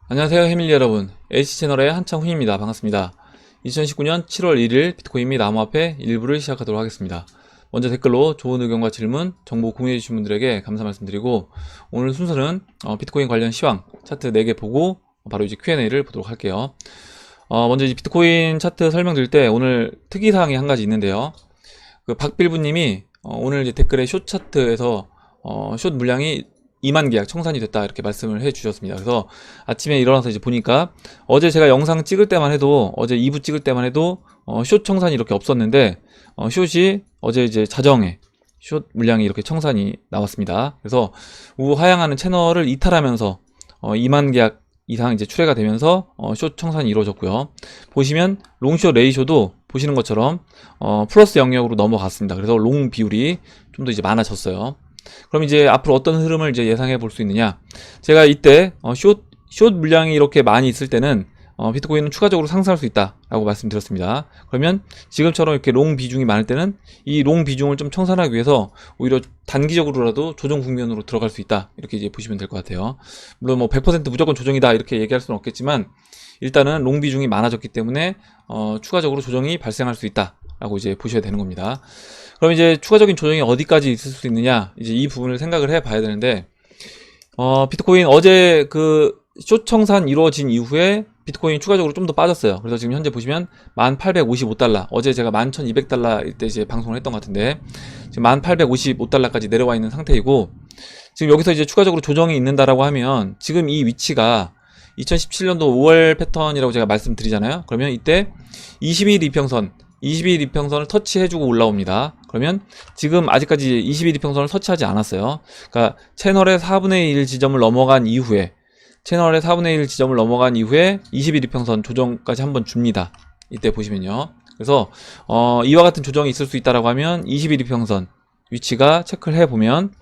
안녕하세요, 해밀리 여러분. H채널의 한창훈입니다. 반갑습니다. 2019년 7월 1일 비트코인 및 암호화폐 일부를 시작하도록 하겠습니다. 먼저 댓글로 좋은 의견과 질문, 정보 공유해주신 분들에게 감사 말씀드리고, 오늘 순서는 비트코인 관련 시황 차트 4개 보고 바로 이제 Q&A를 보도록 할게요. 먼저 이제 비트코인 차트 설명드릴 때 오늘 특이사항이 한 가지 있는데요. 그 박빌부님이 오늘 이제 댓글에 숏 차트에서 숏 물량이 2만 계약 청산이 됐다 이렇게 말씀을 해 주셨습니다. 그래서 아침에 일어나서 이제 보니까 어제 제가 영상 찍을 때만 해도 어제 2부 찍을 때만 해도 숏 청산이 이렇게 없었는데 숏이 어제 이제 자정에 숏 물량이 이렇게 청산이 나왔습니다. 그래서 우하향하는 채널을 이탈하면서 2만 계약 이상 이제 출회가 되면서 숏 청산이 이루어졌고요. 보시면 롱숏 레이쇼도 보시는 것처럼 플러스 영역으로 넘어갔습니다. 그래서 롱 비율이 좀 더 이제 많아졌어요. 그럼 이제 앞으로 어떤 흐름을 이제 예상해 볼 수 있느냐? 제가 이때 숏 물량이 이렇게 많이 있을 때는 비트코인은 추가적으로 상승할 수 있다라고 말씀드렸습니다. 그러면 지금처럼 이렇게 롱 비중이 많을 때는 이 롱 비중을 좀 청산하기 위해서 오히려 단기적으로라도 조정 국면으로 들어갈 수 있다 이렇게 이제 보시면 될 것 같아요. 물론 뭐 100% 무조건 조정이다 이렇게 얘기할 수는 없겠지만 일단은 롱 비중이 많아졌기 때문에 추가적으로 조정이 발생할 수 있다라고 이제 보셔야 되는 겁니다. 그럼 이제 추가적인 조정이 어디까지 있을 수 있느냐, 이제 이 부분을 생각을 해 봐야 되는데, 비트코인 어제 그 숏 청산 이루어진 이후에 비트코인이 추가적으로 좀 더 빠졌어요. 그래서 지금 현재 보시면 1855달러, 어제 제가 11200달러 이때 이제 방송을 했던 것 같은데, 지금 1855달러까지 내려와 있는 상태이고, 지금 여기서 이제 추가적으로 조정이 있는다라고 하면, 지금 이 위치가 2017년도 5월 패턴이라고 제가 말씀드리잖아요. 그러면 이때 20일 이평선을 터치해주고 올라옵니다. 그러면 지금 아직까지 20일 이평선을 터치하지 않았어요. 그러니까 채널의 4분의 1 지점을 넘어간 이후에 20일 이평선 조정까지 한번 줍니다. 이때 보시면요. 그래서 이와 같은 조정이 있을 수 있다라고 하면 20일 이평선 위치가 체크를 해보면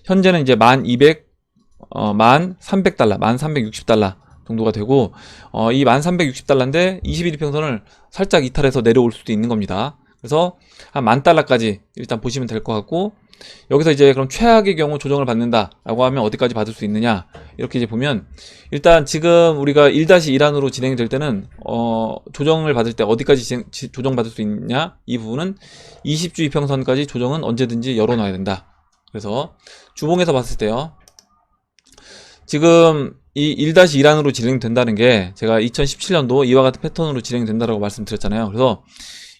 현재는 이제 1300달러, 1360달러 정도가 되고 이 1360달러인데 21일 평선을 살짝 이탈해서 내려올 수도 있는 겁니다. 그래서 한 10,000달러까지 일단 보시면 될 것 같고, 여기서 이제 그럼 최악의 경우 조정을 받는다 라고 하면 어디까지 받을 수 있느냐, 이렇게 이제 보면 일단 지금 우리가 1-1 안으로 진행될 때는 조정을 받을 때 어디까지 조정 받을 수 있냐, 이 부분은 20주 이평선까지 조정은 언제든지 열어놔야 된다. 그래서 주봉에서 봤을 때요, 지금 이 1-1 안으로 진행된다는 게 제가 2017년도 이와 같은 패턴으로 진행된다라고 말씀드렸잖아요. 그래서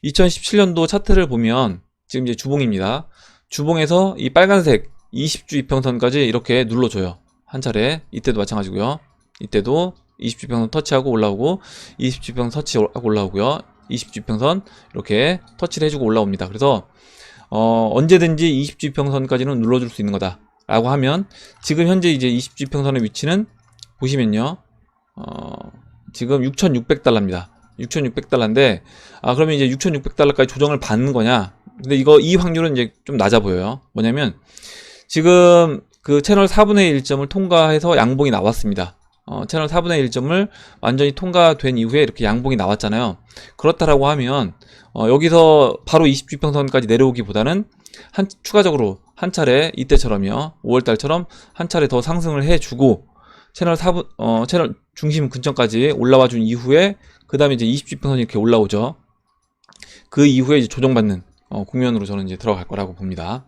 2017년도 차트를 보면 지금 이제 주봉입니다. 주봉에서 이 빨간색 20주 이평선까지 이렇게 눌러줘요. 한 차례. 이때도 마찬가지고요. 이때도 20주 이평선 터치하고 올라오고 20주 이평선 터치하고 올라오고요. 20주 이평선 이렇게 터치를 해주고 올라옵니다. 그래서 언제든지 20주 이평선까지는 눌러줄 수 있는 거다 라고 하면, 지금 현재 이제 20주 이평선의 위치는 보시면요, 지금 6,600달러입니다. 6,600달러인데, 그러면 이제 6,600달러까지 조정을 받는 거냐? 근데 이 확률은 이제 좀 낮아 보여요. 뭐냐면, 지금 그 채널 4분의 1점을 통과해서 양봉이 나왔습니다. 채널 4분의 1점을 완전히 통과된 이후에 이렇게 양봉이 나왔잖아요. 그렇다라고 하면, 여기서 바로 20주평선까지 내려오기보다는 추가적으로 한 차례, 이때처럼요, 5월달처럼 한 차례 더 상승을 해주고, 채널 중심 근처까지 올라와 준 이후에, 그 다음에 이제 20주평선이 이렇게 올라오죠. 그 이후에 이제 조정받는 국면으로 저는 이제 들어갈 거라고 봅니다.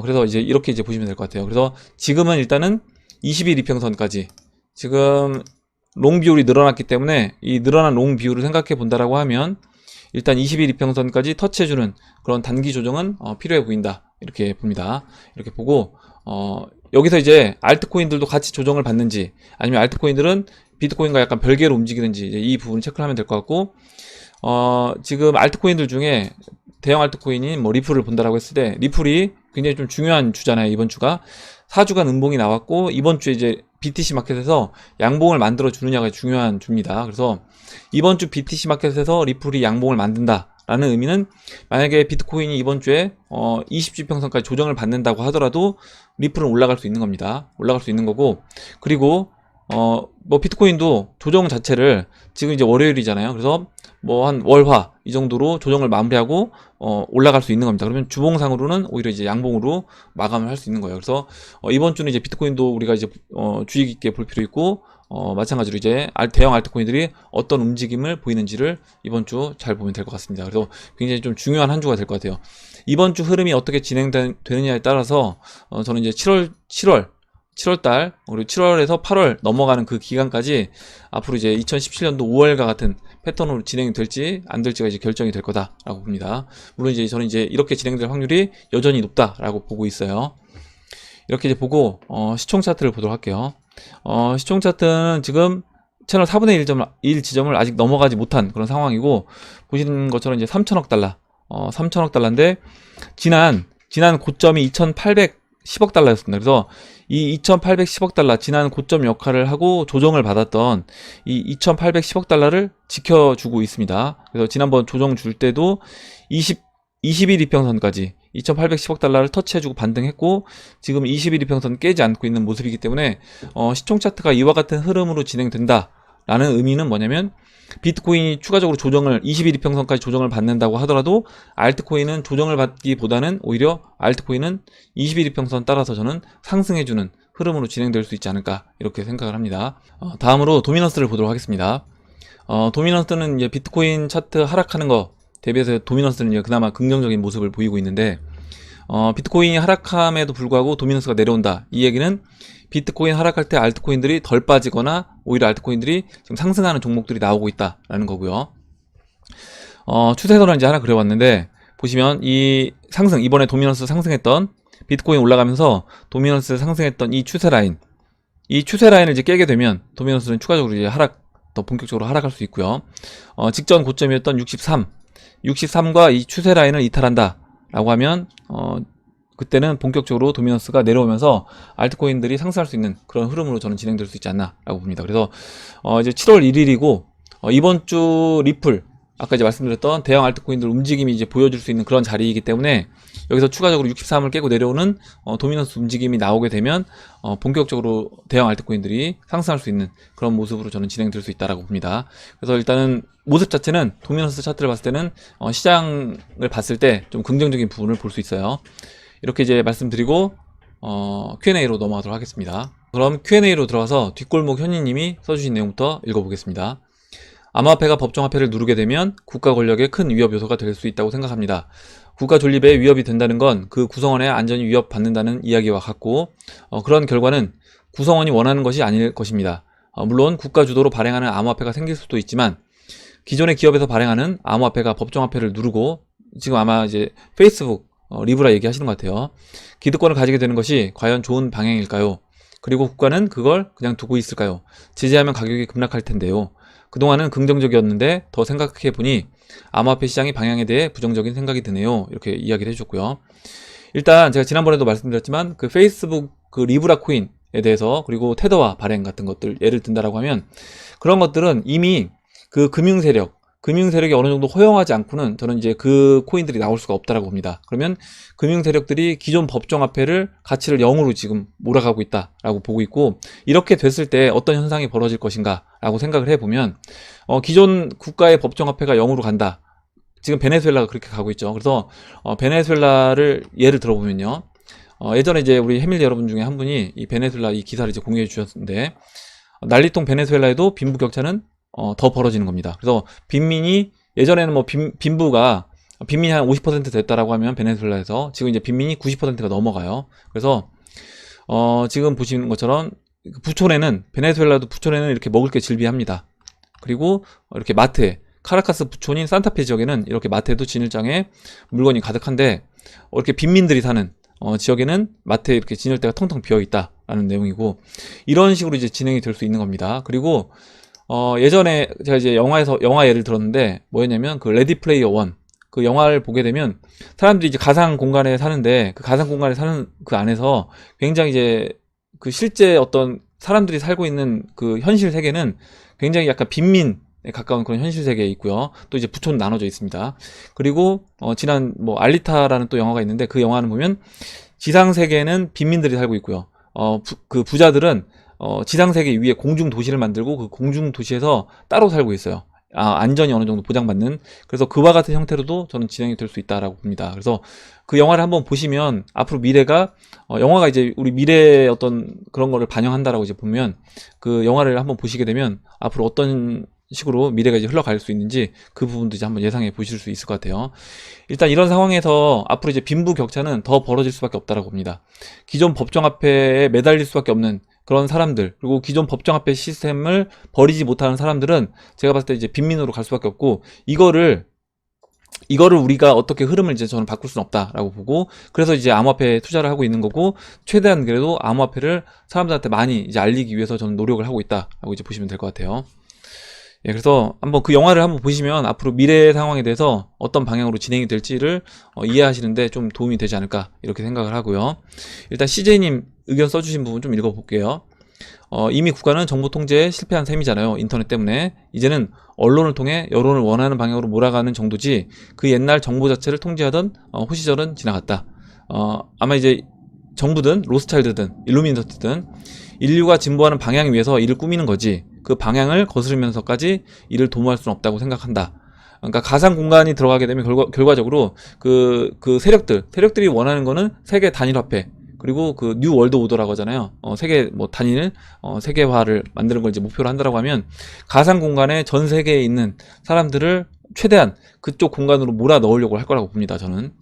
그래서 이제 이렇게 이제 보시면 될 것 같아요. 그래서 지금은 일단은 20일 이평선까지, 지금 롱 비율이 늘어났기 때문에 이 늘어난 롱 비율을 생각해 본다라고 하면 일단 20일 이평선까지 터치해주는 그런 단기 조정은 필요해 보인다, 이렇게 봅니다. 이렇게 보고 여기서 이제 알트코인들도 같이 조정을 받는지, 아니면 알트코인들은 비트코인과 약간 별개로 움직이는지, 이제 이 부분을 체크를 하면 될 것 같고, 지금 알트코인들 중에 대형 알트코인인 뭐 리플을 본다라고 했을 때, 리플이 굉장히 좀 중요한 주잖아요. 이번 주가 4주간 음봉이 나왔고, 이번 주에 이제 BTC 마켓에서 양봉을 만들어 주느냐가 중요한 주입니다. 그래서 이번 주 BTC 마켓에서 리플이 양봉을 만든다 라는 의미는, 만약에 비트코인이 이번 주에 20주 평선까지 조정을 받는다고 하더라도 리플은 올라갈 수 있는 겁니다. 올라갈 수 있는 거고, 그리고 뭐 비트코인도 조정 자체를 지금 이제 월요일이잖아요. 그래서 뭐 한 월화 이 정도로 조정을 마무리하고 올라갈 수 있는 겁니다. 그러면 주봉상으로는 오히려 이제 양봉으로 마감을 할 수 있는 거예요. 그래서 이번 주는 이제 비트코인도 우리가 이제 주의 깊게 볼 필요 있고, 마찬가지로 이제 대형 알트코인들이 어떤 움직임을 보이는지를 이번 주 잘 보면 될 것 같습니다. 그래서 굉장히 좀 중요한 한 주가 될 것 같아요. 이번 주 흐름이 어떻게 진행되느냐에 따라서 저는 이제 7월달 그리고 7월에서 8월 넘어가는 그 기간까지 앞으로 이제 2017년도 5월과 같은 패턴으로 진행이 될지 안 될지가 이제 결정이 될 거다라고 봅니다. 물론 이제 저는 이제 이렇게 진행될 확률이 여전히 높다라고 보고 있어요. 이렇게 이제 보고 시총 차트를 보도록 할게요. 시총 차트는 지금 채널 4분의 1 지점을 아직 넘어가지 못한 그런 상황이고, 보시는 것처럼 이제 3천억 달러, 3천억 달러인데 지난 고점이 2,810억 달러였습니다. 그래서 이 2,810억 달러, 지난 고점 역할을 하고 조정을 받았던 이 2,810억 달러를 지켜주고 있습니다. 그래서 지난번 조정 줄 때도 21 이평선까지 2,810억 달러를 터치해주고 반등했고, 지금 21 이평선 깨지 않고 있는 모습이기 때문에 시총 차트가 이와 같은 흐름으로 진행된다라는 의미는 뭐냐면, 비트코인이 추가적으로 조정을 21 이평선까지 조정을 받는다고 하더라도 알트코인은 조정을 받기보다는 오히려 알트코인은 21 이평선 따라서 저는 상승해주는 흐름으로 진행될 수 있지 않을까, 이렇게 생각을 합니다. 다음으로 도미넌스를 보도록 하겠습니다. 도미넌스는 이제 비트코인 차트 하락하는 거 대비해서 도미넌스는 이제 그나마 긍정적인 모습을 보이고 있는데, 비트코인이 하락함에도 불구하고 도미넌스가 내려온다. 이 얘기는 비트코인 하락할 때 알트코인들이 덜 빠지거나 오히려 알트코인들이 지금 상승하는 종목들이 나오고 있다라는 거고요. 추세선을 이제 하나 그려봤는데, 보시면 이 상승, 이번에 도미넌스 상승했던, 비트코인 올라가면서 도미넌스 상승했던 이 추세 라인을 이제 깨게 되면 도미넌스는 추가적으로 이제 더 본격적으로 하락할 수 있고요. 직전 고점이었던 63과 이 추세 라인을 이탈한다 라고 하면 그때는 본격적으로 도미넌스가 내려오면서 알트코인들이 상승할 수 있는 그런 흐름으로 저는 진행될 수 있지 않나 라고 봅니다. 그래서 이제 7월 1일이고 이번 주 리플, 아까 이제 말씀드렸던 대형 알트코인들 움직임이 이제 보여줄 수 있는 그런 자리이기 때문에, 여기서 추가적으로 63을 깨고 내려오는 도미넌스 움직임이 나오게 되면 본격적으로 대형 알트코인들이 상승할 수 있는 그런 모습으로 저는 진행될 수 있다라고 봅니다. 그래서 일단은 모습 자체는, 도미넌스 차트를 봤을 때는 시장을 봤을 때 좀 긍정적인 부분을 볼 수 있어요. 이렇게 이제 말씀드리고 Q&A로 넘어가도록 하겠습니다. 그럼 Q&A로 들어가서 뒷골목 현희님이 써주신 내용부터 읽어보겠습니다. 암호화폐가 법정화폐를 누르게 되면 국가 권력의 큰 위협 요소가 될 수 있다고 생각합니다. 국가 존립에 위협이 된다는 건 그 구성원의 안전이 위협받는다는 이야기와 같고, 그런 결과는 구성원이 원하는 것이 아닐 것입니다. 물론 국가 주도로 발행하는 암호화폐가 생길 수도 있지만, 기존의 기업에서 발행하는 암호화폐가 법정화폐를 누르고, 지금 아마 이제 페이스북 리브라 얘기하시는 것 같아요. 기득권을 가지게 되는 것이 과연 좋은 방향일까요? 그리고 국가는 그걸 그냥 두고 있을까요? 제재하면 가격이 급락할 텐데요. 그동안은 긍정적이었는데 더 생각해보니 암호화폐 시장의 방향에 대해 부정적인 생각이 드네요. 이렇게 이야기를 해주셨고요. 일단 제가 지난번에도 말씀드렸지만 그 페이스북 그 리브라 코인에 대해서, 그리고 테더와 발행 같은 것들 예를 든다라고 하면, 그런 것들은 이미 그 금융세력이 어느 정도 허용하지 않고는 저는 이제 그 코인들이 나올 수가 없다라고 봅니다. 그러면 금융세력들이 기존 법정화폐를 가치를 0으로 지금 몰아가고 있다라고 보고 있고, 이렇게 됐을 때 어떤 현상이 벌어질 것인가 라고 생각을 해보면, 기존 국가의 법정화폐가 0으로 간다. 지금 베네수엘라가 그렇게 가고 있죠. 그래서 베네수엘라를 예를 들어보면요, 예전에 이제 우리 해밀 여러분 중에 한 분이 이 베네수엘라 이 기사를 이제 공유해 주셨는데, 난리통 베네수엘라에도 빈부격차는 더 벌어지는 겁니다. 그래서 빈민이, 예전에는 뭐 빈민이 한 50% 됐다라고 하면 베네수엘라에서, 지금 이제 빈민이 90%가 넘어가요. 그래서 지금 보시는 것처럼 베네수엘라도 부촌에는 이렇게 먹을 게 질비합니다. 그리고 이렇게 마트에, 카라카스 부촌인 산타페 지역에는 이렇게 마트에도 진열장에 물건이 가득한데, 이렇게 빈민들이 사는 지역에는 마트에 이렇게 진열대가 텅텅 비어 있다라는 내용이고, 이런 식으로 이제 진행이 될 수 있는 겁니다. 그리고 예전에 제가 이제 영화 예를 들었는데, 뭐였냐면 그 레디 플레이어 원, 그 영화를 보게 되면 사람들이 이제 가상 공간에 사는데, 그 가상 공간에 사는 그 안에서 굉장히 이제 그 실제 어떤 사람들이 살고 있는 그 현실 세계는 굉장히 약간 빈민에 가까운 그런 현실 세계에 있고요. 또 이제 부촌 나눠져 있습니다. 그리고 지난 뭐 알리타라는 또 영화가 있는데, 그 영화는 보면 지상 세계는 빈민들이 살고 있고요. 그 부자들은 지상 세계 위에 공중 도시를 만들고 그 공중 도시에서 따로 살고 있어요. 안전이 어느 정도 보장받는, 그래서 그와 같은 형태로도 저는 진행이 될 수 있다라고 봅니다. 그래서 그 영화를 한번 보시면 앞으로 미래가 영화가 이제 우리 미래의 어떤 그런 거를 반영한다라고 이제 보면, 그 영화를 한번 보시게 되면 앞으로 어떤 식으로 미래가 이제 흘러갈 수 있는지 그 부분도 이제 한번 예상해 보실 수 있을 것 같아요. 일단 이런 상황에서 앞으로 이제 빈부격차는 더 벌어질 수밖에 없다라고 봅니다. 기존 법정화폐에 매달릴 수밖에 없는 그런 사람들, 그리고 기존 법정화폐 시스템을 버리지 못하는 사람들은 제가 봤을 때 이제 빈민으로 갈 수밖에 없고, 이거를 우리가 어떻게 흐름을 이제 저는 바꿀 수는 없다라고 보고, 그래서 이제 암호화폐에 투자를 하고 있는 거고, 최대한 그래도 암호화폐를 사람들한테 많이 이제 알리기 위해서 저는 노력을 하고 있다라고 이제 보시면 될 것 같아요. 예, 그래서 한번 그 영화를 한번 보시면 앞으로 미래 상황에 대해서 어떤 방향으로 진행이 될지를 이해하시는데 좀 도움이 되지 않을까 이렇게 생각을 하고요. 일단 CJ님 의견 써주신 부분 좀 읽어볼게요. 이미 국가는 정보 통제에 실패한 셈이잖아요. 인터넷 때문에. 이제는 언론을 통해 여론을 원하는 방향으로 몰아가는 정도지, 그 옛날 정보 자체를 통제하던 호시절은 지나갔다. 아마 이제 정부든 로스차일드든 일루미너티든 인류가 진보하는 방향 위에서 이를 꾸미는 거지, 그 방향을 거스르면서까지 이를 도모할 수는 없다고 생각한다. 그러니까 가상 공간이 들어가게 되면 결과적으로 그 세력들이 원하는 거는 세계 단일화폐, 그리고 그 뉴 월드 오더라고 하잖아요. 세계 뭐 단일 세계화를 만드는 걸 이제 목표로 한다라고 하면, 가상 공간에 전 세계에 있는 사람들을 최대한 그쪽 공간으로 몰아 넣으려고 할 거라고 봅니다, 저는.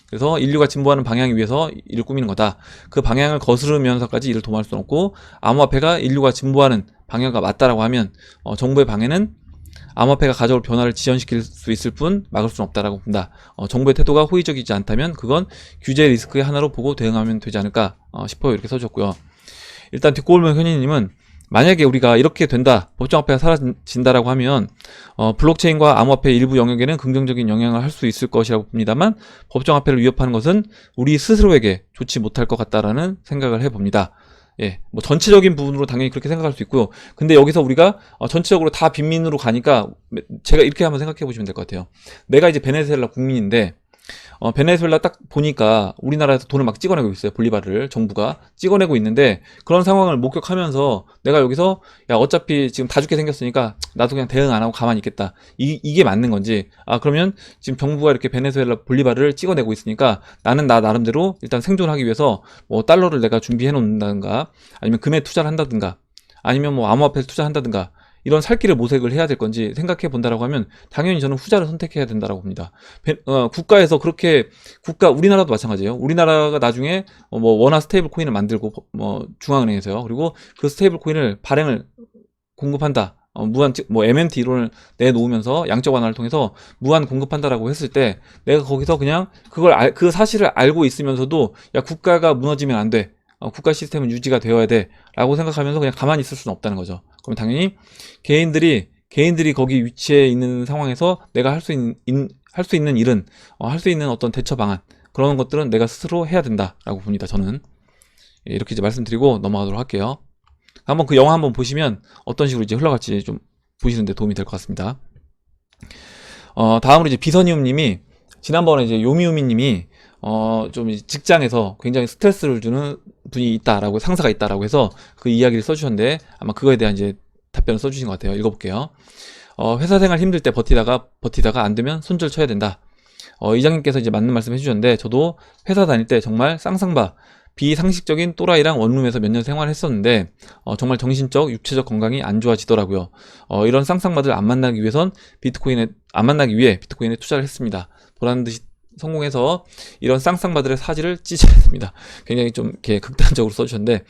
그래서 인류가 진보하는 방향 위해서 이를 꾸미는 거다. 그 방향을 거스르면서까지 이를 도모할 수는 없고, 암호화폐가 인류가 진보하는 방향과 맞다라고 하면 정부의 방해는 암호화폐가 가져올 변화를 지연시킬 수 있을 뿐 막을 수는 없다라고 본다. 정부의 태도가 호의적이지 않다면 그건 규제 리스크의 하나로 보고 대응하면 되지 않을까 싶어요. 이렇게 써주셨고요. 일단 뒷골목 현희님은, 만약에 우리가 이렇게 된다, 법정화폐가 사라진다라고 하면 블록체인과 암호화폐 일부 영역에는 긍정적인 영향을 할 수 있을 것이라고 봅니다만, 법정화폐를 위협하는 것은 우리 스스로에게 좋지 못할 것 같다라는 생각을 해봅니다. 예, 뭐 전체적인 부분으로 당연히 그렇게 생각할 수 있고요. 근데 여기서 우리가 전체적으로 다 빈민으로 가니까 제가 이렇게 한번 생각해 보시면 될 것 같아요. 내가 이제 베네수엘라 국민인데 베네수엘라 딱 보니까 우리나라에서 돈을 막 찍어내고 있어요. 볼리바르를 정부가 찍어내고 있는데, 그런 상황을 목격하면서 내가 여기서 야 어차피 지금 다 죽게 생겼으니까 나도 그냥 대응 안 하고 가만히 있겠다, 이게 맞는 건지, 그러면 지금 정부가 이렇게 베네수엘라 볼리바르를 찍어내고 있으니까 나는 나 나름대로 일단 생존하기 위해서 뭐 달러를 내가 준비해 놓는다든가, 아니면 금에 투자를 한다든가, 아니면 뭐 암호화폐에 투자한다든가, 이런 살 길을 모색을 해야 될 건지 생각해 본다라고 하면 당연히 저는 후자를 선택해야 된다라고 봅니다. 국가에서 그렇게, 우리나라도 마찬가지예요. 우리나라가 나중에 뭐 원화 스테이블 코인을 만들고 뭐 중앙은행에서요. 그리고 그 스테이블 코인을 발행을 공급한다. 무한 뭐 MMT 이론을 내놓으면서 양적 완화를 통해서 무한 공급한다라고 했을 때, 내가 거기서 그냥 그 사실을 알고 있으면서도 야 국가가 무너지면 안 돼, 국가 시스템은 유지가 되어야 돼 라고 생각하면서 그냥 가만히 있을 수는 없다는 거죠. 그럼 당연히 개인들이 거기 위치해 있는 상황에서 내가 할 수 있는 일은, 할 수 있는 어떤 대처 방안, 그런 것들은 내가 스스로 해야 된다라고 봅니다. 저는 이렇게 이제 말씀드리고 넘어가도록 할게요. 한번 그 영화 한번 보시면 어떤 식으로 이제 흘러갈지 좀 보시는데 도움이 될 것 같습니다. 다음으로 이제 비선이움님이, 지난번에 이제 요미우미님이 좀 직장에서 굉장히 스트레스를 주는 분이 있다라고, 상사가 있다라고 해서 그 이야기를 써주셨는데, 아마 그거에 대한 이제 답변을 써주신 것 같아요. 읽어볼게요. 회사 생활 힘들 때 버티다가 안 되면 손절 쳐야 된다. 이장님께서 이제 맞는 말씀 해주셨는데, 저도 회사 다닐 때 정말 쌍쌍바 비상식적인 또라이랑 원룸에서 몇 년 생활했었는데 정말 정신적, 육체적 건강이 안 좋아지더라고요. 이런 쌍쌍바들 안 만나기 위해 비트코인에 투자를 했습니다. 보라는 듯이 성공해서 이런 쌍쌍바들의 사지를 찢어야 됩니다. 굉장히 좀 이렇게 극단적으로 써주셨는데,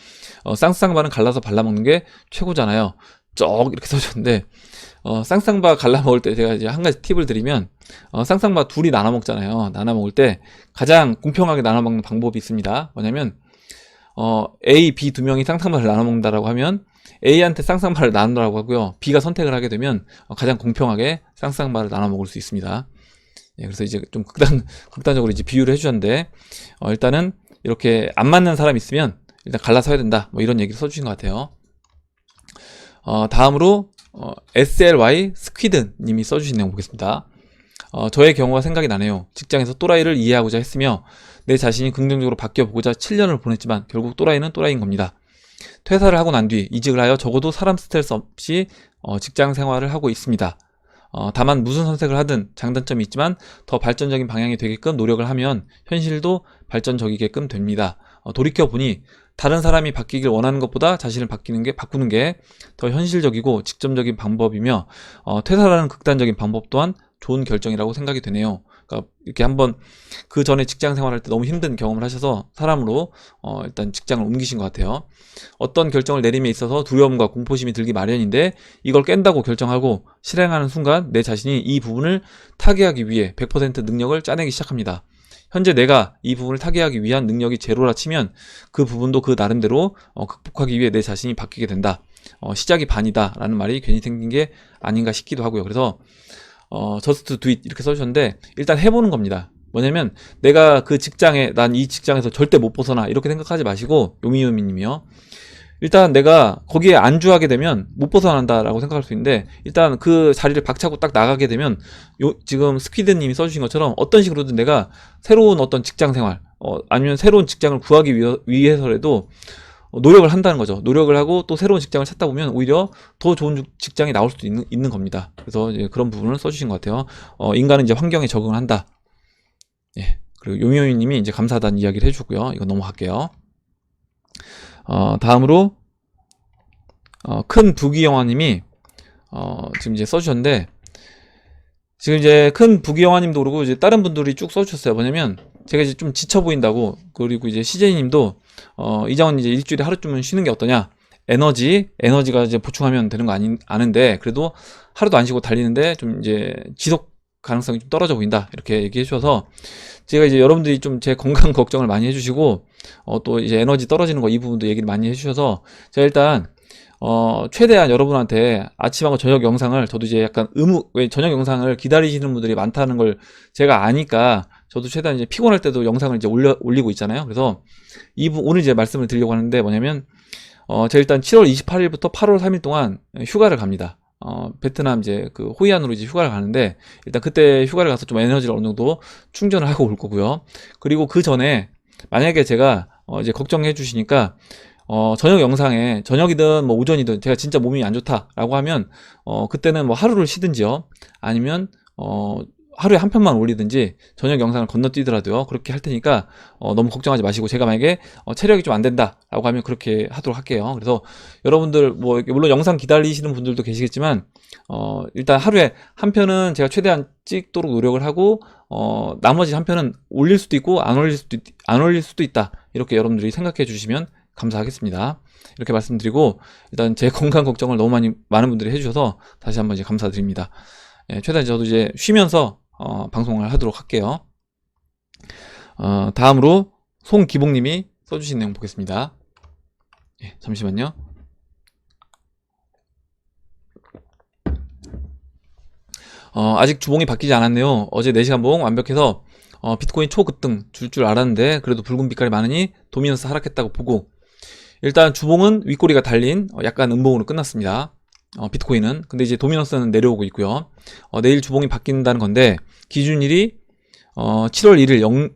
쌍쌍바는 갈라서 발라먹는 게 최고잖아요. 쩍 이렇게 써주셨는데, 쌍쌍바 갈라먹을 때 제가 이제 한 가지 팁을 드리면, 쌍쌍바 둘이 나눠 먹잖아요. 나눠 먹을 때 가장 공평하게 나눠 먹는 방법이 있습니다. 뭐냐면 A, B 두 명이 쌍쌍바를 나눠 먹는다라고 하면 A한테 쌍쌍바를 나누라고 하고요. B가 선택을 하게 되면 가장 공평하게 쌍쌍바를 나눠 먹을 수 있습니다. 예, 그래서 이제 좀 극단적으로 이제 비유를 해주셨는데, 일단은 이렇게 안 맞는 사람 있으면 일단 갈라서 해야 된다, 뭐 이런 얘기를 써주신 것 같아요. 다음으로 SLY 스퀴드 님이 써주신 내용 보겠습니다. 저의 경우가 생각이 나네요. 직장에서 또라이를 이해하고자 했으며 내 자신이 긍정적으로 바뀌어보고자 7년을 보냈지만 결국 또라이는 또라이인 겁니다. 퇴사를 하고 난 뒤 이직을 하여 적어도 사람 스트레스 없이 직장 생활을 하고 있습니다. 다만 무슨 선택을 하든 장단점이 있지만 더 발전적인 방향이 되게끔 노력을 하면 현실도 발전적이게끔 됩니다. 돌이켜보니 다른 사람이 바뀌길 원하는 것보다 자신을 바꾸는 게 더 현실적이고 직접적인 방법이며 퇴사라는 극단적인 방법 또한 좋은 결정이라고 생각이 되네요. 그러니까 이렇게 한번 그 전에 직장 생활할 때 너무 힘든 경험을 하셔서 사람으로 일단 직장을 옮기신 것 같아요. 어떤 결정을 내림에 있어서 두려움과 공포심이 들기 마련인데 이걸 깬다고 결정하고 실행하는 순간 내 자신이 이 부분을 타개하기 위해 100% 능력을 짜내기 시작합니다. 현재 내가 이 부분을 타개하기 위한 능력이 제로라 치면 그 부분도 그 나름대로 극복하기 위해 내 자신이 바뀌게 된다. 시작이 반이다 라는 말이 괜히 생긴 게 아닌가 싶기도 하고요. 그래서 just do it 이렇게 써주셨는데 일단 해보는 겁니다. 뭐냐면 내가 그 직장에 난 이 직장에서 절대 못 벗어나 이렇게 생각하지 마시고 요미요미님이요. 일단 내가 거기에 안주하게 되면 못 벗어난다라고 생각할 수 있는데 일단 그 자리를 박차고 딱 나가게 되면 지금 스퀴드님이 써주신 것처럼 어떤 식으로든 내가 새로운 어떤 직장 생활 아니면 새로운 직장을 구하기 위해서라도 노력을 한다는 거죠. 노력을 하고 또 새로운 직장을 찾다 보면 오히려 더 좋은 직장이 나올 수도 있는 겁니다. 그래서 이제 그런 부분을 써주신 것 같아요. 인간은 이제 환경에 적응을 한다. 예. 그리고 요미요미님이 이제 감사하다는 이야기를 해주고요. 이거 넘어갈게요. 다음으로 큰 부귀영화님이 지금 이제 써주셨는데 지금 이제 큰 부귀영화님도 그러고 이제 다른 분들이 쭉 써주셨어요. 뭐냐면 제가 이제 좀 지쳐 보인다고 그리고 이제 CJ님도 이장원 이제 일주일에 하루쯤은 쉬는 게 어떠냐? 에너지가 이제 보충하면 되는 거 아는데 그래도 하루도 안 쉬고 달리는데 좀 이제 지속 가능성이 좀 떨어져 보인다 이렇게 얘기해 주셔서 제가 이제 여러분들이 좀 제 건강 걱정을 많이 해주시고 또 이제 에너지 떨어지는 거 이 부분도 얘기를 많이 해주셔서 제가 일단 최대한 여러분한테 아침하고 저녁 영상을 저도 이제 약간 왜 저녁 영상을 기다리시는 분들이 많다는 걸 제가 아니까 저도 최대한 이제 피곤할 때도 영상을 이제 올리고 있잖아요. 그래서 오늘 이제 말씀을 드리려고 하는데 뭐냐면 제가 일단 7월 28일부터 8월 3일 동안 휴가를 갑니다. 베트남 이제 그 호이안으로 이제 휴가를 가는데 일단 그때 휴가를 가서 좀 에너지를 어느 정도 충전을 하고 올 거고요. 그리고 그 전에 만약에 제가 이제 걱정해 주시니까 저녁 영상에 저녁이든 뭐 오전이든 제가 진짜 몸이 안 좋다라고 하면 그때는 뭐 하루를 쉬든지요. 아니면 하루에 한 편만 올리든지 저녁 영상을 건너뛰더라도요. 그렇게 할 테니까 너무 걱정하지 마시고 제가 만약에 체력이 좀 안 된다라고 하면 그렇게 하도록 할게요. 그래서 여러분들 뭐 물론 영상 기다리시는 분들도 계시겠지만 일단 하루에 한 편은 제가 최대한 찍도록 노력을 하고 나머지 한 편은 올릴 수도 있고 안 올릴 수도 있다. 이렇게 여러분들이 생각해 주시면 감사하겠습니다. 이렇게 말씀드리고 일단 제 건강 걱정을 너무 많은 분들이 해주셔서 다시 한번 이제 감사드립니다. 예, 최대한 저도 이제 쉬면서 방송을 하도록 할게요. 다음으로 송기봉님이 써주신 내용 보겠습니다. 예, 잠시만요. 아직 주봉이 바뀌지 않았네요. 어제 4시간 봉 완벽해서 비트코인 초급등 줄 줄 알았는데 그래도 붉은 빛깔이 많으니 도미넌스 하락했다고 보고 일단 주봉은 윗꼬리가 달린 약간 음봉으로 끝났습니다. 비트코인은. 근데 이제 도미넌스는 내려오고 있고요. 내일 주봉이 바뀐다는 건데 기준일이 7월 1일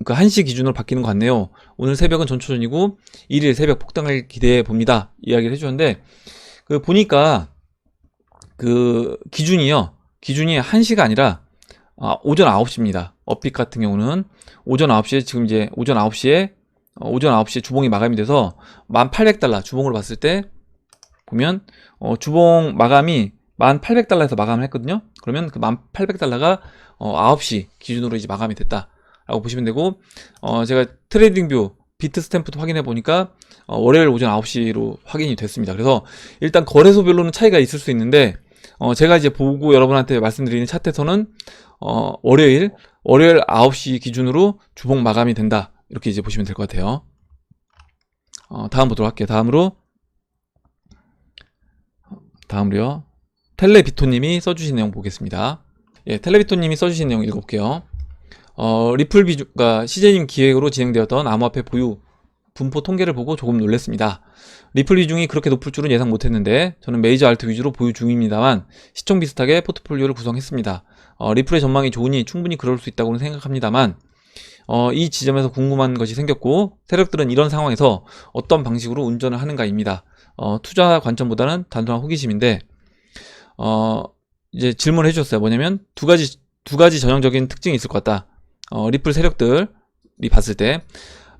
그러니까 1시 기준으로 바뀌는 것 같네요. 오늘 새벽은 전초전이고 1일 새벽 폭등을 기대해 봅니다. 이야기를 해주셨는데 보니까 그 기준이 1시가 아니라 오전 9시입니다. 업빅 같은 경우는 오전 9시에 지금 이제 오전 9시에 주봉이 마감이 돼서 1800달러 주봉으로 봤을 때 보면 주봉 마감이 1800달러에서 마감을 했거든요. 그러면 그 1800달러가 9시 기준으로 이제 마감이 됐다라고 보시면 되고 제가 트레이딩뷰 비트 스탬프도 확인해 보니까 월요일 오전 9시로 확인이 됐습니다. 그래서 일단 거래소별로는 차이가 있을 수 있는데 제가 이제 보고 여러분한테 말씀드리는 차트에서는 월요일 9시 기준으로 주봉 마감이 된다. 이렇게 이제 보시면 될 것 같아요. 다음 보도록 할게요. 다음으로요. 텔레비토님이 써주신 내용 보겠습니다. 예, 텔레비토님이 써주신 내용 읽어볼게요. 리플 비중가 CJ님 기획으로 진행되었던 암호화폐 보유 분포 통계를 보고 조금 놀랐습니다. 리플 비중이 그렇게 높을 줄은 예상 못했는데 저는 메이저 알트 위주로 보유 중입니다만 시총 비슷하게 포트폴리오를 구성했습니다. 리플의 전망이 좋으니 충분히 그럴 수 있다고는 생각합니다만 이 지점에서 궁금한 것이 생겼고 세력들은 이런 상황에서 어떤 방식으로 운전을 하는가입니다. 투자 관점보다는 단순한 호기심인데 이제 질문을 해주셨어요. 뭐냐면 두 가지 전형적인 특징이 있을 것 같다. 리플 세력들이 봤을 때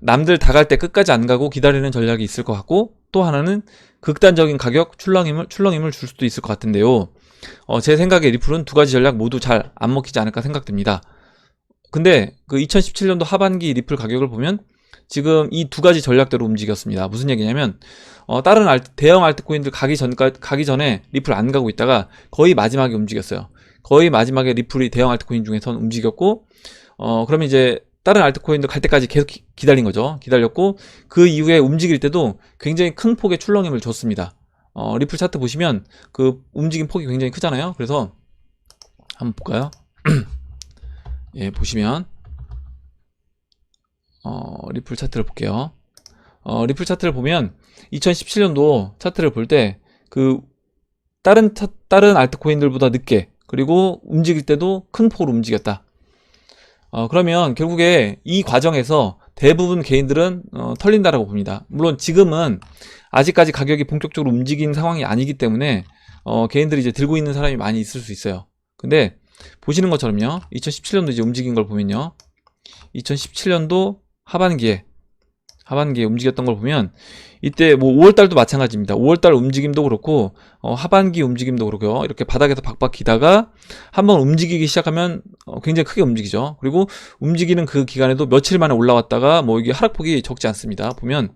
남들 다 갈 때 끝까지 안 가고 기다리는 전략이 있을 것 같고, 또 하나는 극단적인 가격 출렁임을 줄 수도 있을 것 같은데요. 제 생각에 리플은 두 가지 전략 모두 잘 안 먹히지 않을까 생각됩니다. 근데 그 2017년도 하반기 리플 가격을 보면 지금 이 두 가지 전략대로 움직였습니다. 무슨 얘기냐면 다른 대형 알트코인들 가기 전에 리플 안 가고 있다가 거의 마지막에 움직였어요. 거의 마지막에 리플이 대형 알트코인 중에선 움직였고, 그러면 이제 다른 알트코인들 갈 때까지 계속 기다린 거죠. 기다렸고, 그 이후에 움직일 때도 굉장히 큰 폭의 출렁임을 줬습니다. 리플 차트 보시면 그 움직임 폭이 굉장히 크잖아요. 그래서 한번 볼까요? 예, 보시면 리플 차트를 볼게요. 리플 차트를 보면 2017년도 차트를 볼 때 그 다른 알트코인들보다 늦게, 그리고 움직일 때도 큰 폭으로 움직였다. 그러면 결국에 이 과정에서 대부분 개인들은 털린다라고 봅니다. 물론 지금은 아직까지 가격이 본격적으로 움직인 상황이 아니기 때문에 개인들이 이제 들고 있는 사람이 많이 있을 수 있어요. 근데 보시는 것처럼요, 2017년도 이제 움직인 걸 보면요, 2017년도 하반기에 움직였던 걸 보면 이때 뭐 5월달도 마찬가지입니다. 5월달 움직임도 그렇고 하반기 움직임도 그렇고요. 이렇게 바닥에서 박박 기다가 한번 움직이기 시작하면 굉장히 크게 움직이죠. 그리고 움직이는 그 기간에도 며칠 만에 올라왔다가 뭐 이게 하락폭이 적지 않습니다. 보면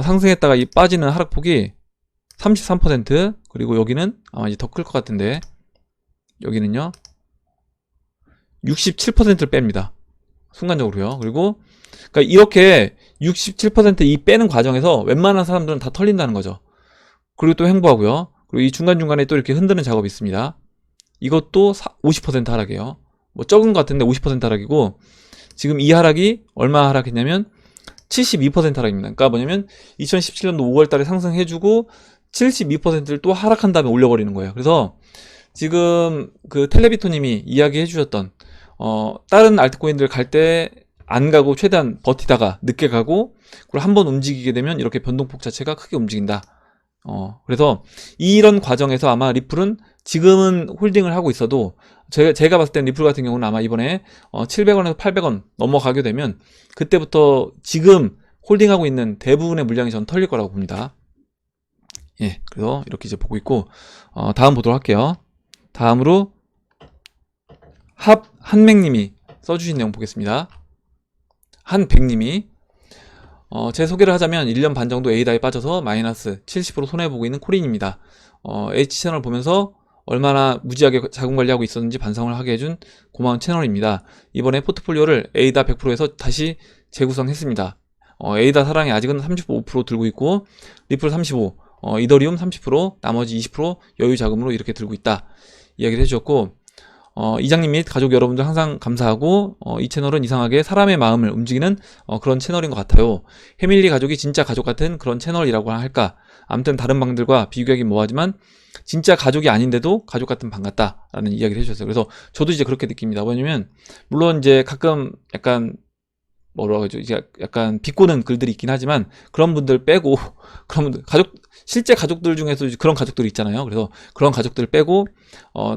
상승했다가 이 빠지는 하락폭이 33%, 그리고 여기는 아마 이제 더 클 것 같은데 여기는요 67%를 뺍니다. 순간적으로요. 그리고 그러니까 이렇게 67% 빼는 과정에서 웬만한 사람들은 다 털린다는 거죠. 그리고 또 횡보하고요. 그리고 이 중간중간에 또 이렇게 흔드는 작업이 있습니다. 이것도 50% 하락이에요. 뭐 적은 것 같은데 50% 하락이고, 지금 이 하락이 얼마 하락했냐면 72% 하락입니다. 그러니까 뭐냐면 2017년도 5월 달에 상승해주고 72%를 또 하락한 다음에 올려버리는 거예요. 그래서 지금 그 텔레비토님이 이야기해 주셨던 다른 알트코인들 갈 때 안 가고 최대한 버티다가 늦게 가고, 그리고 한번 움직이게 되면 이렇게 변동폭 자체가 크게 움직인다. 그래서 이런 과정에서 아마 리플은 지금은 홀딩을 하고 있어도 제가 봤을 땐 리플 같은 경우는 아마 이번에 700원에서 800원 넘어가게 되면 그때부터 지금 홀딩하고 있는 대부분의 물량이 전 털릴 거라고 봅니다. 예, 그래서 이렇게 이제 보고 있고, 다음 보도록 할게요. 다음으로 한맥님이 써주신 내용 보겠습니다. 한백님이 제 소개를 하자면 1년 반 정도 에이다에 빠져서 마이너스 70% 손해보고 있는 코린입니다. H채널 보면서 얼마나 무지하게 자금 관리하고 있었는지 반성을 하게 해준 고마운 채널입니다. 이번에 포트폴리오를 에이다 100%에서 다시 재구성했습니다. 에이다 사랑이 아직은 35% 들고 있고, 리플 35, 이더리움 30%, 나머지 20% 여유 자금으로 이렇게 들고 있다 이야기를 해주셨고, 이장님 및 가족 여러분들 항상 감사하고, 이 채널은 이상하게 사람의 마음을 움직이는 그런 채널인 것 같아요. 해밀리 가족이 진짜 가족 같은 그런 채널이라고 할까. 아무튼 다른 방들과 비교하기 뭐하지만 진짜 가족이 아닌데도 가족 같은 방 같다라는 이야기를 해주셨어요. 그래서 저도 이제 그렇게 느낍니다. 왜냐면 물론 이제 가끔 약간 뭐라고 하죠, 이제 약간 비꼬는 글들이 있긴 하지만 그런 분들 빼고 그런 분들 실제 가족들 중에서 그런 가족들이 있잖아요. 그래서 그런 가족들을 빼고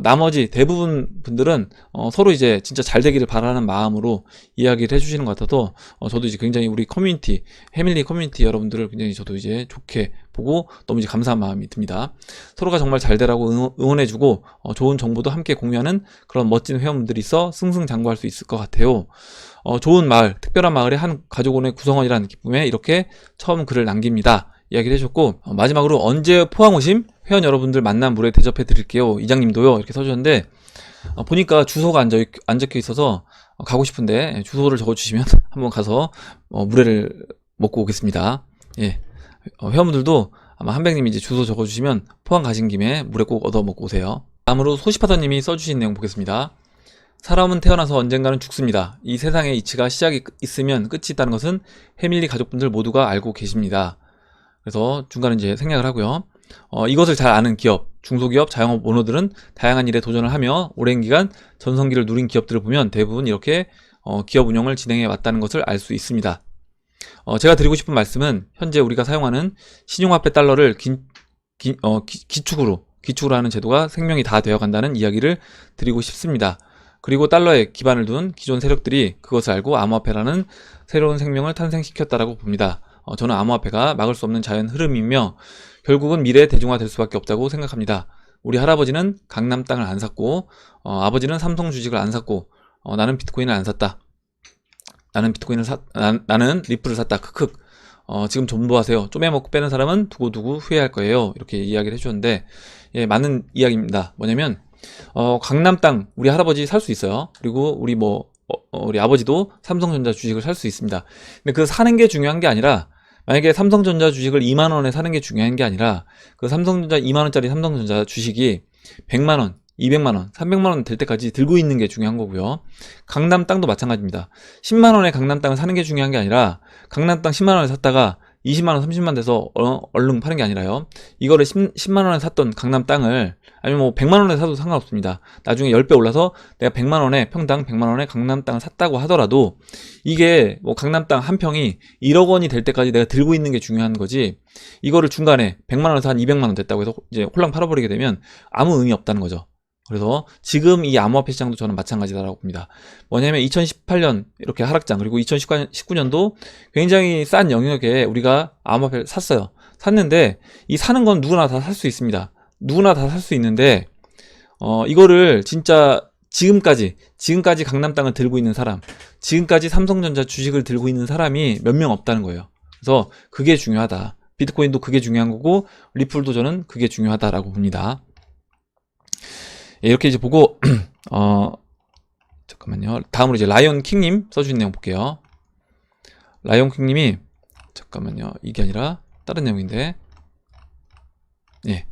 나머지 대부분 분들은 서로 이제 진짜 잘 되기를 바라는 마음으로 이야기를 해주시는 것 같아서 저도 이제 굉장히 우리 커뮤니티, 해밀리 커뮤니티 여러분들을 굉장히 저도 이제 좋게 보고 너무 이제 감사한 마음이 듭니다. 서로가 정말 잘 되라고 응원해주고 좋은 정보도 함께 공유하는 그런 멋진 회원분들이 있어 승승장구할 수 있을 것 같아요. 좋은 마을, 특별한 마을의 한 가족원의 구성원이라는 기쁨에 이렇게 처음 글을 남깁니다 이야기를 해줬고, 마지막으로 언제 포항 오심? 회원 여러분들 만난 물에 대접해 드릴게요. 이장님도요. 이렇게 써주셨는데, 보니까 주소가 안 적혀 있어서 가고 싶은데 주소를 적어주시면 한번 가서 물회를 먹고 오겠습니다. 예, 회원분들도 아마 한백님이 이제 주소 적어주시면 포항 가신 김에 물회 꼭 얻어 먹고 오세요. 다음으로 소시파더님이 써주신 내용 보겠습니다. 사람은 태어나서 언젠가는 죽습니다. 이 세상의 이치가 시작이 있으면 끝이 있다는 것은 해밀리 가족분들 모두가 알고 계십니다. 그래서 중간에 이제 생략을 하고요. 이것을 잘 아는 기업, 중소기업, 자영업 오너들은 다양한 일에 도전을 하며 오랜 기간 전성기를 누린 기업들을 보면 대부분 이렇게 기업 운영을 진행해 왔다는 것을 알 수 있습니다. 제가 드리고 싶은 말씀은 현재 우리가 사용하는 신용화폐 달러를 기축으로 기축을 하는 제도가 생명이 다 되어 간다는 이야기를 드리고 싶습니다. 그리고 달러에 기반을 둔 기존 세력들이 그것을 알고 암호화폐라는 새로운 생명을 탄생시켰다라고 봅니다. 저는 암호화폐가 막을 수 없는 자연 흐름이며 결국은 미래에 대중화될 수밖에 없다고 생각합니다. 우리 할아버지는 강남 땅을 안 샀고 아버지는 삼성 주식을 안 샀고 나는 비트코인을 안 샀다. 나는 리플을 샀다. 크크. 지금 존버하세요. 쪼매먹고 빼는 사람은 두고두고 후회할 거예요. 이렇게 이야기를 해주셨는데, 예, 맞는 이야기입니다. 뭐냐면, 강남 땅, 우리 할아버지 살 수 있어요. 그리고 우리 아버지도 삼성전자 주식을 살 수 있습니다. 근데 그 사는 게 중요한 게 아니라, 만약에 삼성전자 주식을 2만원에 사는 게 중요한 게 아니라, 그 2만원짜리 삼성전자 주식이 100만원, 200만원, 300만원 될 때까지 들고 있는 게 중요한 거고요. 강남 땅도 마찬가지입니다. 10만원에 강남 땅을 사는 게 중요한 게 아니라 강남 땅 10만원에 샀다가 20만원, 30만원 돼서 얼른 파는 게 아니라요. 이거를 10만원에 샀던 강남 땅을 아니면 뭐 100만원에 사도 상관없습니다. 나중에 10배 올라서 내가 100만원에 평당 100만원에 강남 땅을 샀다고 하더라도 이게 뭐 강남 땅 한 평이 1억 원이 될 때까지 내가 들고 있는 게 중요한 거지, 이거를 중간에 100만원에서 한 200만원 됐다고 해서 이제 홀랑 팔아버리게 되면 아무 의미 없다는 거죠. 그래서 지금 이 암호화폐 시장도 저는 마찬가지다라고 봅니다. 뭐냐면 2018년 이렇게 하락장, 그리고 2019년도 굉장히 싼 영역에 우리가 암호화폐를 샀어요. 샀는데 이 사는 건 누구나 다 살 수 있습니다. 누구나 다 살 수 있는데 이거를 진짜 지금까지 강남 땅을 들고 있는 사람, 지금까지 삼성전자 주식을 들고 있는 사람이 몇 명 없다는 거예요. 그래서 그게 중요하다. 비트코인도 그게 중요한 거고 리플도 저는 그게 중요하다라고 봅니다. 이렇게 이제 보고 잠깐만요. 다음으로 이제 라이온킹님 써주신 내용 볼게요. 라이온킹님이 잠깐만요. 이게 아니라 다른 내용인데, 예,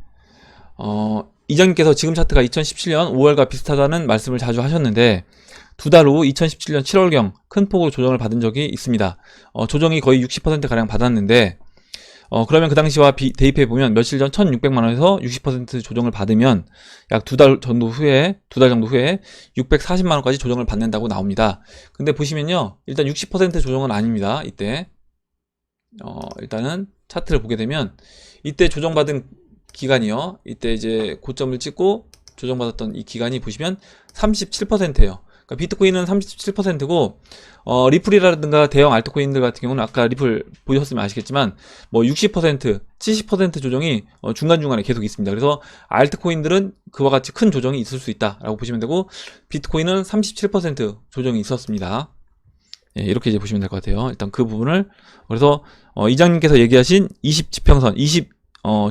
이장님께서 지금 차트가 2017년 5월과 비슷하다는 말씀을 자주 하셨는데 두 달 후 2017년 7월경 큰 폭으로 조정을 받은 적이 있습니다. 조정이 거의 60%가량 받았는데 그러면 그 당시와 대입해 보면 며칠 전 1,600만원에서 60% 조정을 받으면 약 두 달 정도 후에 640만원까지 조정을 받는다고 나옵니다. 근데 보시면요, 일단 60% 조정은 아닙니다. 이때 일단은 차트를 보게 되면 이때 조정받은 기간이요, 이때 이제 고점을 찍고 조정받았던 이 기간이 보시면 37%예요. 그러니까 비트코인은 37%고 리플이라든가 대형 알트코인들 같은 경우는 아까 리플 보셨으면 아시겠지만 뭐 60%, 70% 조정이 중간중간에 계속 있습니다. 그래서 알트코인들은 그와 같이 큰 조정이 있을 수 있다라고 보시면 되고, 비트코인은 37% 조정이 있었습니다. 예, 이렇게 이제 보시면 될 것 같아요. 일단 그 부분을, 그래서 이장님께서 얘기하신 20지평선,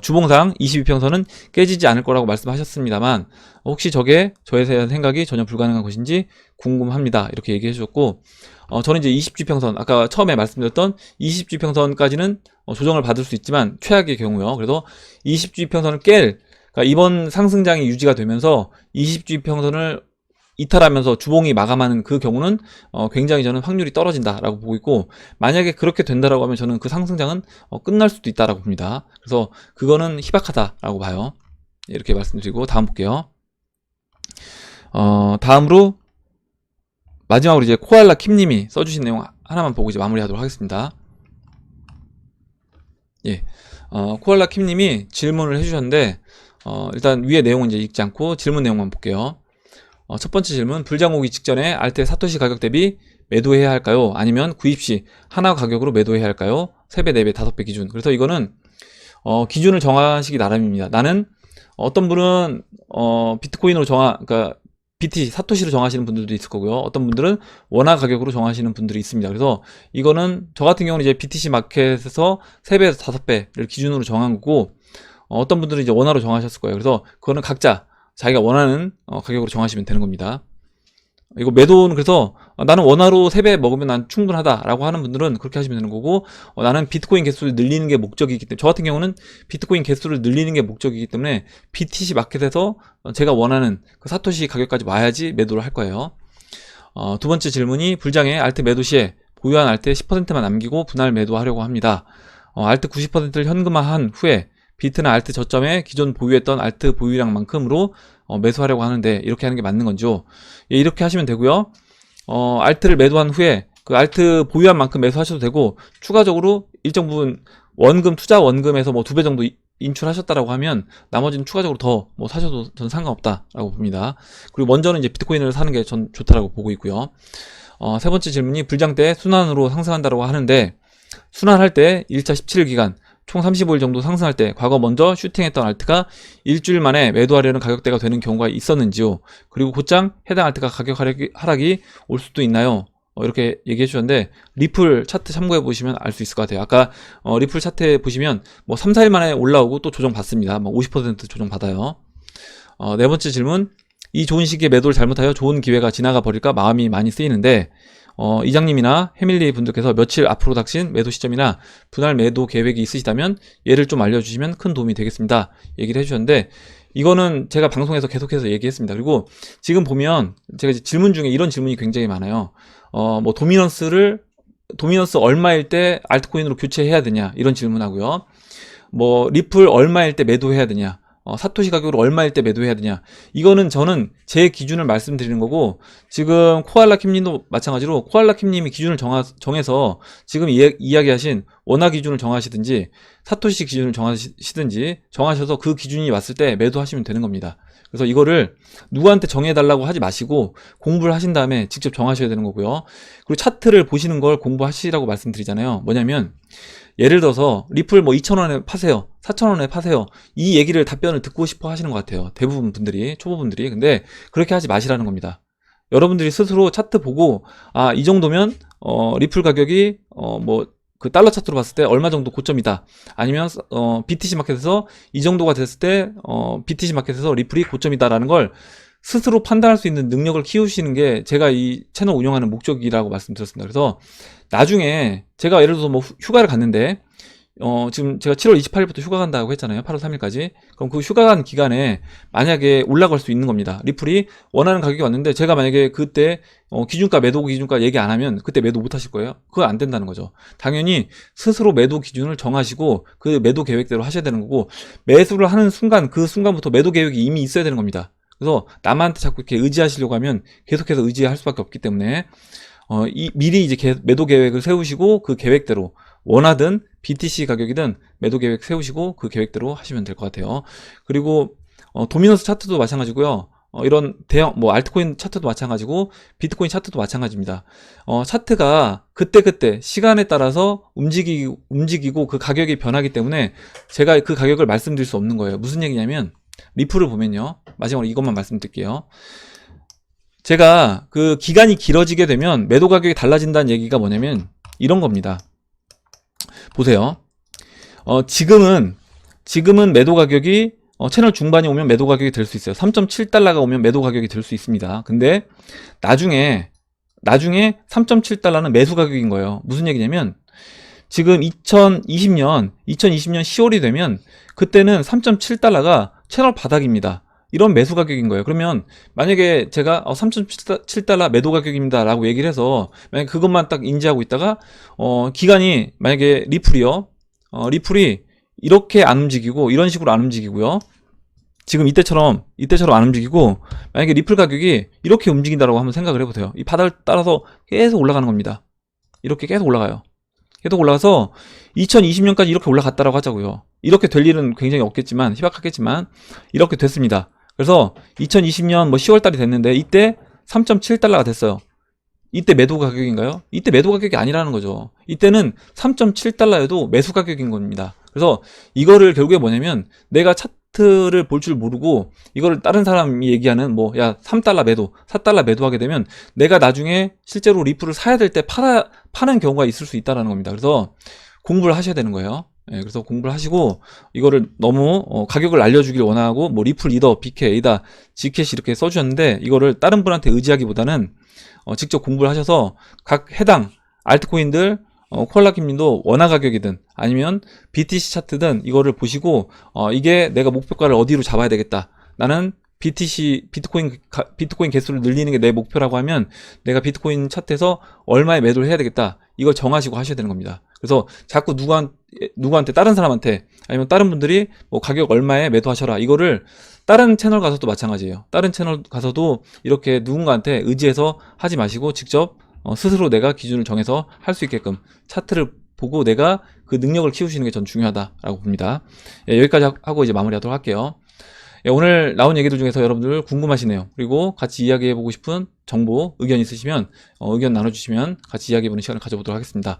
주봉상 22평선은 깨지지 않을 거라고 말씀하셨습니다만 혹시 저게 저에 대한 생각이 전혀 불가능한 것인지 궁금합니다. 이렇게 얘기해 주셨고, 저는 이제 20지평선, 아까 처음에 말씀드렸던 20지평선까지는 조정을 받을 수 있지만 최악의 경우요. 그래서 20지평선을 그러니까 이번 상승장이 유지가 되면서 20지평선을 이탈하면서 주봉이 마감하는 그 경우는 굉장히 저는 확률이 떨어진다라고 보고 있고, 만약에 그렇게 된다라고 하면 저는 그 상승장은 끝날 수도 있다라고 봅니다. 그래서 그거는 희박하다라고 봐요. 이렇게 말씀드리고 다음 볼게요. 다음으로 마지막으로 이제 코알라 킴님이 써주신 내용 하나만 보고 이제 마무리하도록 하겠습니다. 예, 코알라 킴님이 질문을 해주셨는데 일단 위에 내용은 이제 읽지 않고 질문 내용만 볼게요. 첫 번째 질문, 불장 오기 직전에 알테 사토시 가격 대비 매도해야 할까요? 아니면 구입 시 하나 가격으로 매도해야 할까요? 3배, 4배, 5배 기준. 그래서 이거는 기준을 정하시기 나름입니다. 나는 어떤 분은 비트코인으로 그러니까 BT, 사토시로 정하시는 분들도 있을 거고요. 어떤 분들은 원화 가격으로 정하시는 분들이 있습니다. 그래서 이거는 저 같은 경우는 이제 BTC 마켓에서 3배에서 5배를 기준으로 정한 거고, 어떤 분들은 이제 원화로 정하셨을 거예요. 그래서 그거는 각자 자기가 원하는 가격으로 정하시면 되는 겁니다. 이거 매도는 그래서 나는 원화로 3배 먹으면 난 충분하다라고 하는 분들은 그렇게 하시면 되는 거고, 나는 비트코인 개수를 늘리는 게 목적이기 때문에, 저 같은 경우는 비트코인 개수를 늘리는 게 목적이기 때문에 BTC 마켓에서 제가 원하는 그 사토시 가격까지 와야지 매도를 할 거예요. 두 번째 질문이, 불장에 알트 매도 시에 보유한 알트 10%만 남기고 분할 매도하려고 합니다. 알트 90%를 현금화한 후에 비트나 알트 저점에 기존 보유했던 알트 보유량만큼으로 매수하려고 하는데 이렇게 하는 게 맞는 건지요? 예, 이렇게 하시면 되고요. 알트를 매도한 후에 그 알트 보유한 만큼 매수하셔도 되고, 추가적으로 일정 부분 투자 원금에서 뭐 2배 정도 인출하셨다라고 하면 나머지는 추가적으로 더 뭐 사셔도 전 상관없다라고 봅니다. 그리고 먼저는 이제 비트코인을 사는 게 전 좋다라고 보고 있고요. 세 번째 질문이 불장 때 순환으로 상승한다고 하는데, 순환할 때 1차 17일 기간 총 35일 정도 상승할 때 과거 먼저 슈팅했던 알트가 일주일 만에 매도하려는 가격대가 되는 경우가 있었는지요? 그리고 곧장 해당 알트가 가격 하락이 올 수도 있나요? 이렇게 얘기해 주셨는데, 리플 차트 참고해 보시면 알 수 있을 것 같아요. 아까 리플 차트에 보시면 뭐 3, 4일 만에 올라오고 또 조정 받습니다. 뭐 50% 조정 받아요. 네 번째 질문, 이 좋은 시기에 매도를 잘못하여 좋은 기회가 지나가 버릴까 마음이 많이 쓰이는데, 이장님이나 해밀리 분들께서 며칠 앞으로 닥친 매도 시점이나 분할 매도 계획이 있으시다면 예를 좀 알려주시면 큰 도움이 되겠습니다. 얘기를 해주셨는데, 이거는 제가 방송에서 계속해서 얘기했습니다. 그리고 지금 보면 제가 이제 질문 중에 이런 질문이 굉장히 많아요. 뭐 도미넌스 얼마일 때 알트코인으로 교체해야 되냐, 이런 질문하고요. 뭐 리플 얼마일 때 매도해야 되냐, 사토시 가격으로 얼마일 때 매도해야 되냐. 이거는 저는 제 기준을 말씀드리는 거고, 지금 코알라킴님도 마찬가지로 코알라킴님이 기준을 정해서 지금 이야기하신 원화 기준을 정하시든지 사토시 기준을 정하시든지 정하셔서 그 기준이 왔을 때 매도하시면 되는 겁니다. 그래서 이거를 누구한테 정해달라고 하지 마시고 공부를 하신 다음에 직접 정하셔야 되는 거고요. 그리고 차트를 보시는 걸 공부하시라고 말씀드리잖아요. 뭐냐면 예를 들어서 리플 뭐 2,000원에 파세요, 4,000원에 파세요, 이 얘기를 답변을 듣고 싶어 하시는 것 같아요, 대부분 분들이, 초보분들이. 근데 그렇게 하지 마시라는 겁니다. 여러분들이 스스로 차트 보고, 아, 이 정도면 리플 가격이 뭐 그 달러 차트로 봤을 때 얼마 정도 고점이다, 아니면 BTC 마켓에서 이 정도가 됐을 때 BTC 마켓에서 리플이 고점이다라는 걸 스스로 판단할 수 있는 능력을 키우시는 게 제가 이 채널 운영하는 목적이라고 말씀드렸습니다. 그래서 나중에 제가 예를 들어서 뭐 휴가를 갔는데, 지금 제가 7월 28일부터 휴가 간다고 했잖아요. 8월 3일까지. 그럼 그 휴가 간 기간에 만약에 올라갈 수 있는 겁니다. 리플이 원하는 가격이 왔는데 제가 만약에 그때 기준가, 매도 기준가 얘기 안 하면 그때 매도 못 하실 거예요. 그거 안 된다는 거죠. 당연히 스스로 매도 기준을 정하시고 그 매도 계획대로 하셔야 되는 거고, 매수를 하는 순간 그 순간부터 매도 계획이 이미 있어야 되는 겁니다. 그래서 남한테 자꾸 이렇게 의지하시려고 하면 계속해서 의지할 수밖에 없기 때문에 미리 이제 매도 계획을 세우시고 그 계획대로 원하든 BTC 가격이든 매도 계획 세우시고 그 계획대로 하시면 될 것 같아요. 그리고 도미넌스 차트도 마찬가지고요. 이런 대형 뭐 알트코인 차트도 마찬가지고 비트코인 차트도 마찬가지입니다. 차트가 그때그때 시간에 따라서 움직이고 그 가격이 변하기 때문에 제가 그 가격을 말씀드릴 수 없는 거예요. 무슨 얘기냐면, 리플을 보면요, 마지막으로 이것만 말씀드릴게요. 제가 그 기간이 길어지게 되면 매도 가격이 달라진다는 얘기가 뭐냐면 이런 겁니다. 보세요. 지금은 매도 가격이 채널 중반이 오면 매도 가격이 될 수 있어요. 3.7달러가 오면 매도 가격이 될 수 있습니다. 근데 나중에 3.7달러는 매수 가격인 거예요. 무슨 얘기냐면, 지금 2020년 10월이 되면 그때는 3.7달러가 채널 바닥입니다. 이런 매수 가격인 거예요. 그러면 만약에 제가 3.7달러 매도 가격입니다 라고 얘기를 해서 만약에 그것만 딱 인지하고 있다가 기간이 만약에 리플이 이렇게 안 움직이고 이런 식으로 안 움직이고요, 지금 이때처럼 안 움직이고 만약에 리플 가격이 이렇게 움직인다라고 한번 생각을 해보세요. 이 바닥을 따라서 계속 올라가는 겁니다. 이렇게 계속 올라가요. 계속 올라가서 2020년까지 이렇게 올라갔다라고 하자고요. 이렇게 될 일은 굉장히 없겠지만, 희박하겠지만 이렇게 됐습니다. 그래서 2020년 뭐 10월 달이 됐는데 이때 3.7달러가 됐어요. 이때 매도 가격인가요? 이때 매도 가격이 아니라는 거죠. 이때는 3.7달러여도 매수 가격인 겁니다. 그래서 이거를 결국에 뭐냐면, 내가 차트를 볼 줄 모르고 이거를 다른 사람이 얘기하는 뭐 야 3달러 매도, 4달러 매도하게 되면 내가 나중에 실제로 리플을 사야 될 때 파는 경우가 있을 수 있다는 겁니다. 그래서 공부를 하셔야 되는 거예요. 예, 그래서 공부를 하시고 이거를 너무 가격을 알려주길 원하고 뭐 리플 이더, BK, 에이다, G캐시 이렇게 써주셨는데, 이거를 다른 분한테 의지하기보다는 직접 공부를 하셔서 각 해당 알트코인들 콜라킴님도 원화 가격이든 아니면 BTC 차트든 이거를 보시고 이게 내가 목표가를 어디로 잡아야 되겠다, 나는 비트코인 개수를 늘리는 게 내 목표라고 하면 내가 비트코인 차트에서 얼마에 매도를 해야 되겠다, 이걸 정하시고 하셔야 되는 겁니다. 그래서 자꾸 누구한테 다른 사람한테 아니면 다른 분들이 뭐 가격 얼마에 매도하셔라, 이거를 다른 채널 가서도 마찬가지예요. 다른 채널 가서도 이렇게 누군가한테 의지해서 하지 마시고 직접 스스로 내가 기준을 정해서 할 수 있게끔 차트를 보고 내가 그 능력을 키우시는 게 전 중요하다라고 봅니다. 예, 여기까지 하고 이제 마무리하도록 할게요. 예, 오늘 나온 얘기들 중에서 여러분들 궁금하시네요. 그리고 같이 이야기해보고 싶은 정보, 의견 있으시면 의견 나눠주시면 같이 이야기해보는 시간을 가져보도록 하겠습니다.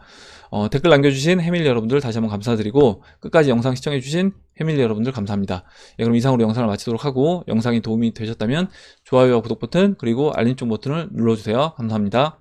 댓글 남겨주신 해밀리 여러분들 다시 한번 감사드리고 끝까지 영상 시청해주신 해밀리 여러분들 감사합니다. 예, 그럼 이상으로 영상을 마치도록 하고 영상이 도움이 되셨다면 좋아요와 구독 버튼 그리고 알림종 버튼을 눌러주세요. 감사합니다.